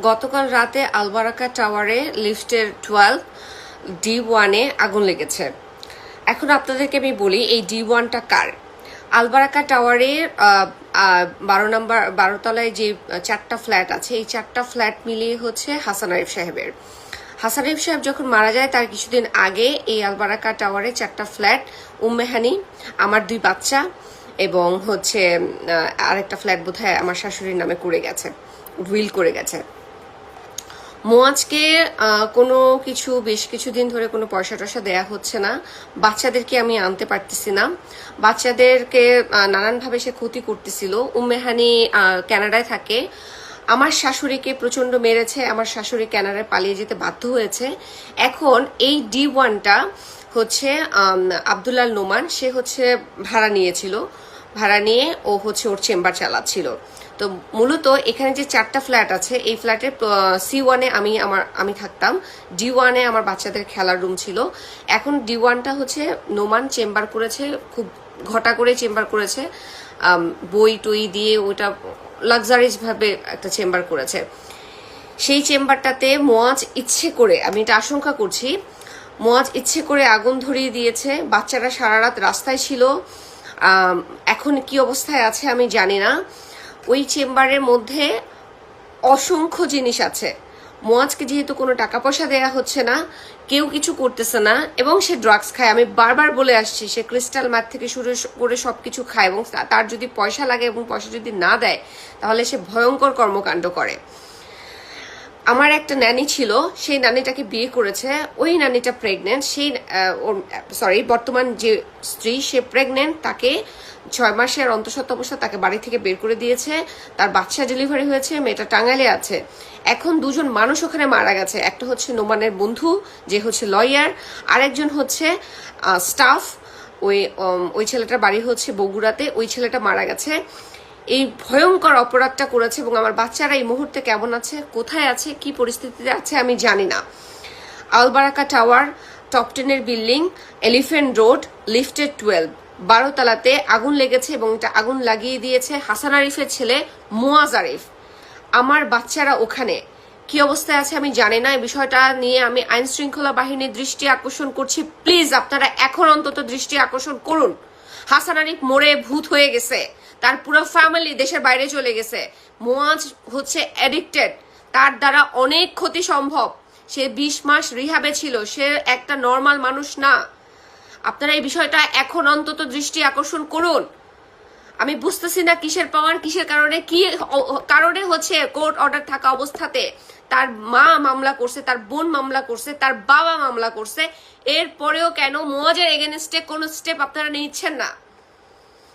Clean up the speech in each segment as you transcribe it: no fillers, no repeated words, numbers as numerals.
গতকাল রাতে আলবারাকা টাওয়ারে লিফটের 12D1-এ আগুন লেগেছে। এখন আপনাদেরকে আমি বলি এই D1টা কার। আলবারাকা টাওয়ারে 12 তলায় যে 4টা ফ্ল্যাট আছে, এই 4টা ফ্ল্যাট মিলিয়ে হচ্ছে হাসান আরিফ সাহেবের। হাসান আরিফ সাহেব যখন মারা যায় তার কিছুদিন আগে এই আলবারাকা টাওয়ারে 4টা ফ্ল্যাট উম্মেহানি, আমার 2 বাচ্চা এবং হচ্ছে আরেকটা ফ্ল্যাট বোধহয় আমার শাশুড়ির নামে করে গেছে, উইল করে গেছে। মোয়াজকে কোনো কিছু বেশ কিছুদিন ধরে কোনো পয়সা টয়সা দেয়া হচ্ছে না। বাচ্চাদেরকে আমি আনতে পারতেছি না, বাচ্চাদেরকে নানানভাবে সে ক্ষতি করতেছিল। উম্মেহানি কানাডায় থাকে, আমার শাশুড়িকে প্রচন্ড মেরেছে, আমার শাশুড়ি কানাডায় পালিয়ে যেতে বাধ্য হয়েছে। এখন এই D1টা হচ্ছে আব্দুল্লাহ নোমান, সে হচ্ছে ভাড়া নিয়েছিল, ভাড়া নিয়ে ও হচ্ছে ওর চেম্বার চালাচ্ছিল। তো মূলত এখানে যে 4টা ফ্ল্যাট আছে, এই ফ্ল্যাটের C1-এ আমি থাকতাম, D1-এ আমার বাচ্চাদের খেলার রুম ছিল। এখন D1টা হচ্ছে নোমান চেম্বার করেছে, খুব ঘটা করে চেম্বার করেছে, বই টই দিয়ে ওইটা লাক্সারিয়াস ভাবে একটা চেম্বার করেছে। সেই চেম্বারটাতে মোয়াজ ইচ্ছে করে, আমি এটা আশঙ্কা করছি, মোয়াজ ইচ্ছে করে আগুন ধরিয়ে দিয়েছে। বাচ্চারা সারা রাত রাস্তায় ছিল, এখন কি অবস্থায় আছে আমি জানি না। ওই চেম্বারের মধ্যে অসংখ্য জিনিস আছে। মোয়াজকে যেহেতু কোনো টাকা পয়সা দেয়া হচ্ছে না, কেউ কিছু করতেছে না, এবং সে ড্রাগস খায়। আমি বারবার বলে আসছি, সে ক্রিস্টাল ম্যাথ থেকে শুরু করে সবকিছু খায়, এবং তার যদি পয়সা লাগে এবং পয়সা যদি না দেয় তাহলে সে ভয়ঙ্কর কর্মকাণ্ড করে। আমার একটা ন্যানি ছিল, সেই নানিটাকে বিয়ে করেছে, ওই নানিটা প্রেগনেন্ট, সেই বর্তমান যে স্ত্রী সে প্রেগনেন্ট, তাকে 6 মাসের অন্তঃসত্ত্বা অবস্থা তাকে বাড়ি থেকে বের করে দিয়েছে। তার বাচ্চা ডেলিভারি হয়েছে, মেয়েটা টাঙ্গাইলে আছে। এখন 2জন মানুষ ওখানে মারা গেছে, একটা হচ্ছে নোমানের বন্ধু যে হচ্ছে লয়ার, আরেকজন হচ্ছে স্টাফ। ওই ছেলেটার বাড়ি হচ্ছে বগুড়াতে, ওই ছেলেটা মারা গেছে। এই ভয়ঙ্কর অপরাধটা করেছে, এবং আমার বাচ্চারা এই মুহূর্তে কেমন আছে, কোথায় আছে, কি পরিস্থিতিতে আছে আমি জানি না। আলবারাকা টাওয়ার, টপ 10-এর বিল্ডিং, এলিফ্যান্ট রোড, লিফটের 12 তলাতে আগুন লেগেছে, এবং এটা আগুন লাগিয়ে দিয়েছে হাসান আরিফের ছেলে মোয়াজ আরিফ। আমার বাচ্চারা ওখানে কি অবস্থায় আছে আমি জানি না। এই বিষয়টা নিয়ে আমি আইন শৃঙ্খলা বাহিনীর দৃষ্টি আকর্ষণ করছি, প্লিজ আপনারা এখন অন্তত দৃষ্টি আকর্ষণ করুন। হাসান আরিফ মরে ভূত হয়ে গেছে, তার পুরো ফ্যামিলি দেশের বাইরে চলে গেছে। মোয়াজ হচ্ছে অ্যাডিক্টেড, তার দ্বারা অনেক ক্ষতি সম্ভব। সে 20 মাস রিহাবে ছিল, সে একটা নর্মাল মানুষ না। আপনারা এই বিষয়টা এখন অন্তত দৃষ্টি আকর্ষণ করুন। আমি বুঝতেছি না কিসের পাওয়ার, কিসের কারণে, কি কারণে হচ্ছে কোর্ট অর্ডার থাকা অবস্থাতে তার মা মামলা করছে, তার বোন মামলা করছে, তার বাবা মামলা করছে, এরপরেও কেন মোয়াজের এগেনস্টে কোনো স্টেপ আপনারা নিচ্ছেন না?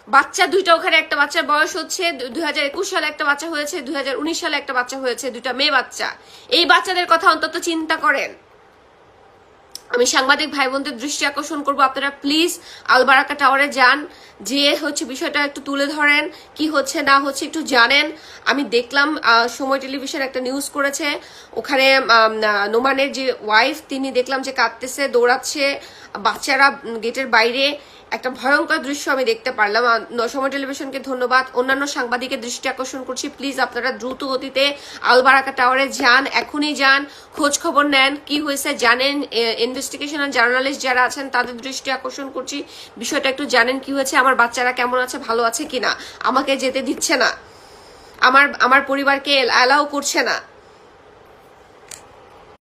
বাচ্চা 2টা ওখানে, একটা বাচ্চার বয়স হচ্ছে 2021 সালে একটা বাচ্চা হয়েছে, 2019 সালে একটা বাচ্চা হয়েছে, 2টা মেয়ে বাচ্চা। এই বাচ্চাদের কথা অন্তত চিন্তা করেন। আমি সাংবাদিক ভাই বোনদের দৃষ্টি আকর্ষণ করবো, আপনারা প্লিজ আলবারাকা টাওয়ারে যান, যে হচ্ছে বিষয়টা একটু তুলে ধরেন, কি হচ্ছে না হচ্ছে একটু জানেন। আমি দেখলাম সময় টেলিভিশন একটা নিউজ করেছে, ওখানে নোমানের যে ওয়াইফ তিনি দেখলাম যে কাঁদতেছে, দৌড়াচ্ছে, বাচ্চারা গেটের বাইরে। একটা ভয়ঙ্কর দৃশ্য আমি দেখতে পারলাম। সময় টেলিভিশনকে ধন্যবাদ। অন্যান্য সাংবাদিকের দৃষ্টি আকর্ষণ করছি, প্লিজ আপনারা দ্রুত গতিতে আলবারাকা টাওয়ারে যান, এখনই যান, খোঁজ খবর নেন, কি হয়েছে জানেন। ইনভেস্টিগেশন জার্নালিস্ট যারা আছেন তাদের দৃষ্টি আকর্ষণ করছি, বিষয়টা একটু জানেন কি হয়েছে, আমার বাচ্চারা কেমন আছে, ভালো আছে কিনা। আমাকে যেতে দিচ্ছে না, আমার পরিবারকে অ্যালাউ করছে না।